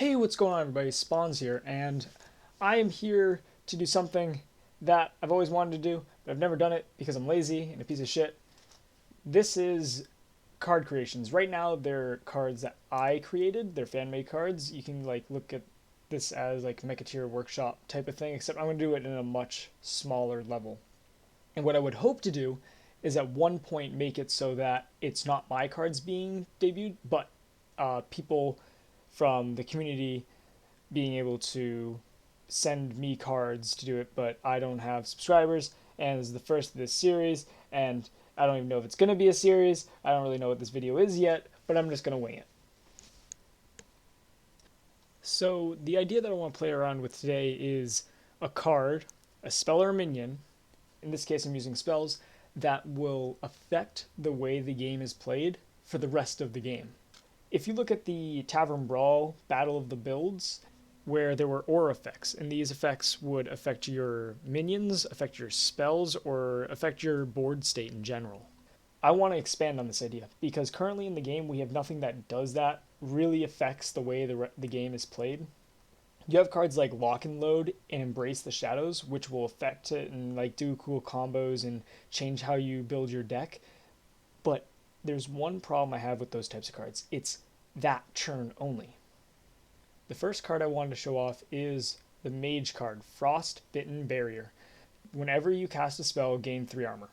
Hey, what's going on, everybody? Spawns here, and I am here to do something that I've always wanted to do, but I've never done it because I'm lazy and a piece of shit. This is card creations. Right now, they're cards that I created. They're fan-made cards. You can look at this as like Mechateer Workshop type of thing, except I'm going to do it in a much smaller level. And what I would hope to do is at one point make it so that it's not my cards being debuted, but people from the community being able to send me cards to do it, but I don't have subscribers, and this is the first of this series, and I don't even know if it's going to be a series. I don't really know what this video is yet, but I'm just going to wing it. So the idea that I want to play around with today is a card, a spell or a minion, in this case I'm using spells, that will affect the way the game is played for the rest of the game. If you look at the Tavern Brawl Battle of the Builds, where there were aura effects, and these effects would affect your minions, affect your spells, or affect your board state in general. I want to expand on this idea, because currently in the game we have nothing that does that, really affects the way the game is played. You have cards like Lock and Load and Embrace the Shadows, which will affect it and do cool combos and change how you build your deck, but there's one problem I have with those types of cards. It's that turn only. The first card I wanted to show off is the Mage card, Frostbitten Barrier. Whenever you cast a spell, gain 3 armor.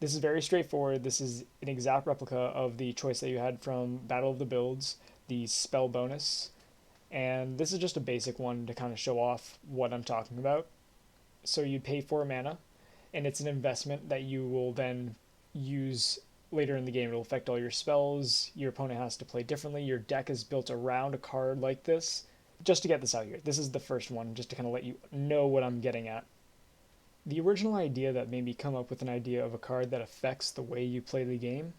This is very straightforward. This is an exact replica of the choice that you had from Battle of the Builds, the spell bonus. And this is just a basic one to kind of show off what I'm talking about. So you pay 4 mana, and it's an investment that you will then use later in the game. It'll affect all your spells. Your opponent has to play differently. Your deck is built around a card like this. Just to get this out here, this is the first one, just to kind of let you know what I'm getting at. The original idea that made me come up with an idea of a card that affects the way you play the game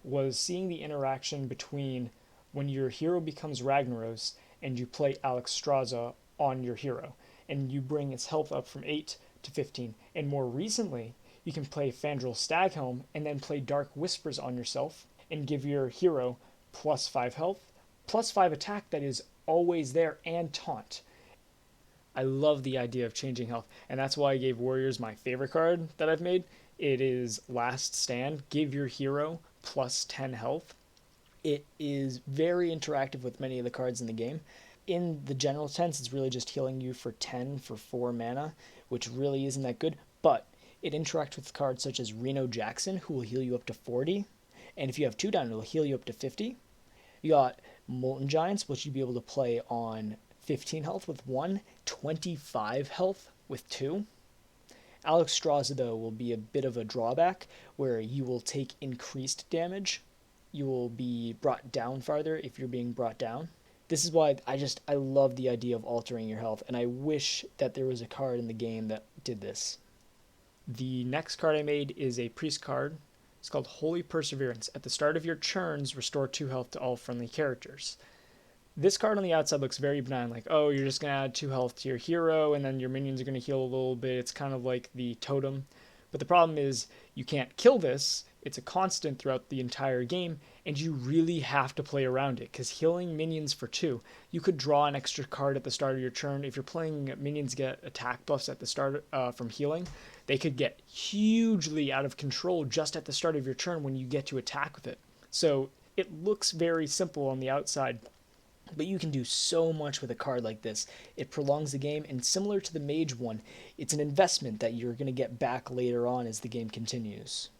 was seeing the interaction between when your hero becomes Ragnaros and you play Alexstrasza on your hero, and you bring its health up from 8 to 15. And more recently, you can play Fandral Staghelm and then play Dark Wispers on yourself and give your hero plus 5 health, plus 5 attack that is always there, and taunt. I love the idea of changing health, and that's why I gave Warriors my favorite card that I've made. It is Last Stand. Give your hero plus 10 health. It is very interactive with many of the cards in the game. In the general sense, it's really just healing you for 10 for 4 mana, which really isn't that good, but it interacts with cards such as Reno Jackson, who will heal you up to 40, and if you have 2 down, it'll heal you up to 50. You got Molten Giants, which you'd be able to play on 15 health with 1, 25 health with 2. Alexstrasza, though, will be a bit of a drawback, where you will take increased damage. You will be brought down farther if you're being brought down. This is why I love the idea of altering your health, and I wish that there was a card in the game that did this. The next card I made is a priest card. It's called Holy Perseverance. At the start of your turns, restore 2 health to all friendly characters. This card on the outside looks very benign, like, oh, you're just going to add 2 health to your hero, and then your minions are going to heal a little bit. It's kind of like the totem. But the problem is, you can't kill this. It's a constant throughout the entire game, and you really have to play around it, because healing minions for 2, you could draw an extra card at the start of your turn. If you're playing minions get attack buffs at the start from healing, they could get hugely out of control just at the start of your turn when you get to attack with it. So it looks very simple on the outside, but you can do so much with a card like this. It prolongs the game, and similar to the Mage one, it's an investment that you're going to get back later on as the game continues.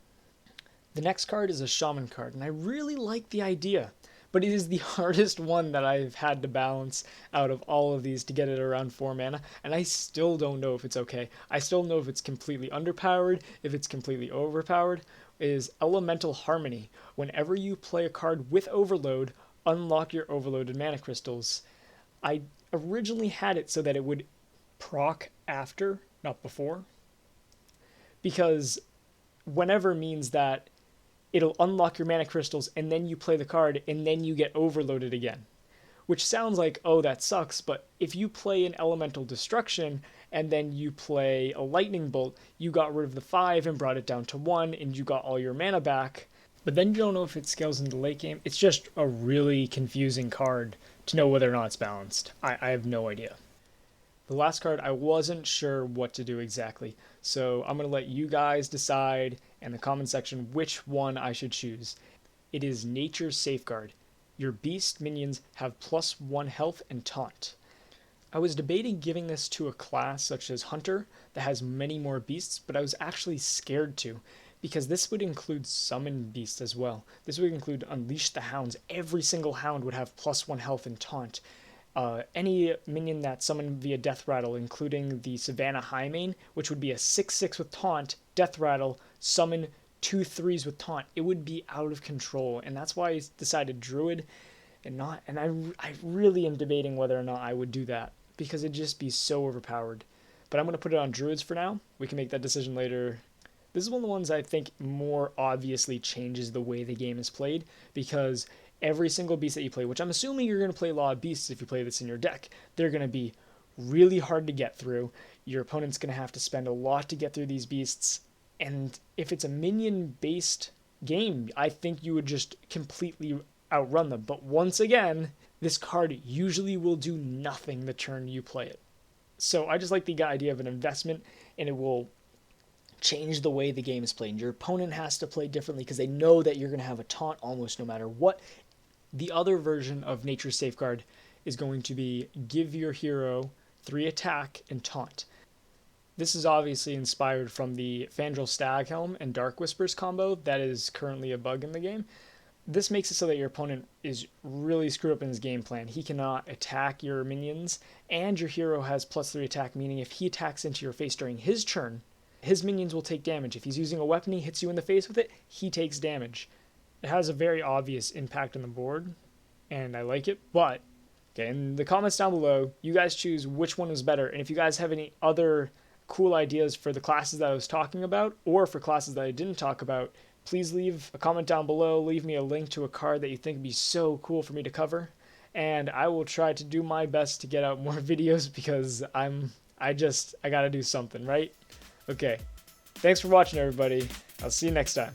The next card is a Shaman card, and I really like the idea, but it is the hardest one that I've had to balance out of all of these to get it around 4 mana, and I still don't know if it's okay. I still don't know if it's completely underpowered, if it's completely overpowered. It is Elemental Harmony. Whenever you play a card with Overload, unlock your overloaded mana crystals. I originally had it so that it would proc after, not before, because whenever means that it'll unlock your mana crystals and then you play the card and then you get overloaded again. Which sounds like, oh, that sucks, but if you play an Elemental Destruction and then you play a Lightning Bolt, you got rid of the 5 and brought it down to 1 and you got all your mana back but then you don't know if it scales into the late game. It's just a really confusing card to know whether or not it's balanced. I have no idea. The last card, I wasn't sure what to do exactly, so I'm going to let you guys decide in the comment section which one I should choose. It is Nature's Safeguard. Your beast minions have +1 health and taunt. I was debating giving this to a class such as Hunter that has many more beasts, but I was actually scared to, because this would include summon beasts as well. This would include Unleash the Hounds. Every single hound would have +1 health and taunt. Any minion that's summoned via Death Rattle, including the Savannah Highmane, which would be a 6/6 with taunt, Death Rattle, summon 2 3s with taunt. It would be out of control, and that's why I decided Druid and not. And I really am debating whether or not I would do that, because it'd just be so overpowered. But I'm going to put it on Druids for now. We can make that decision later. This is one of the ones I think more obviously changes the way the game is played, because every single beast that you play, which I'm assuming you're going to play a lot of beasts if you play this in your deck, they're going to be really hard to get through. Your opponent's going to have to spend a lot to get through these beasts. And if it's a minion-based game, I think you would just completely outrun them. But once again, this card usually will do nothing the turn you play it. So I just like the idea of an investment, and it will change the way the game is played. Your opponent has to play differently because they know that you're going to have a taunt almost no matter what. The other version of Nature's Safeguard is going to be give your hero 3 attack and taunt. This is obviously inspired from the Fandral Staghelm and Dark Wispers combo that is currently a bug in the game. This makes it so that your opponent is really screwed up in his game plan. He cannot attack your minions, and your hero has +3 attack, meaning if he attacks into your face during his turn, his minions will take damage. If he's using a weapon, he hits you in the face with it, he takes damage. It has a very obvious impact on the board, and I like it, but okay, in the comments down below, you guys choose which one is better, and if you guys have any other cool ideas for the classes that I was talking about, or for classes that I didn't talk about, please leave a comment down below, leave me a link to a card that you think would be so cool for me to cover, and I will try to do my best to get out more videos, because I gotta do something, right? Okay, thanks for watching, everybody. I'll see you next time.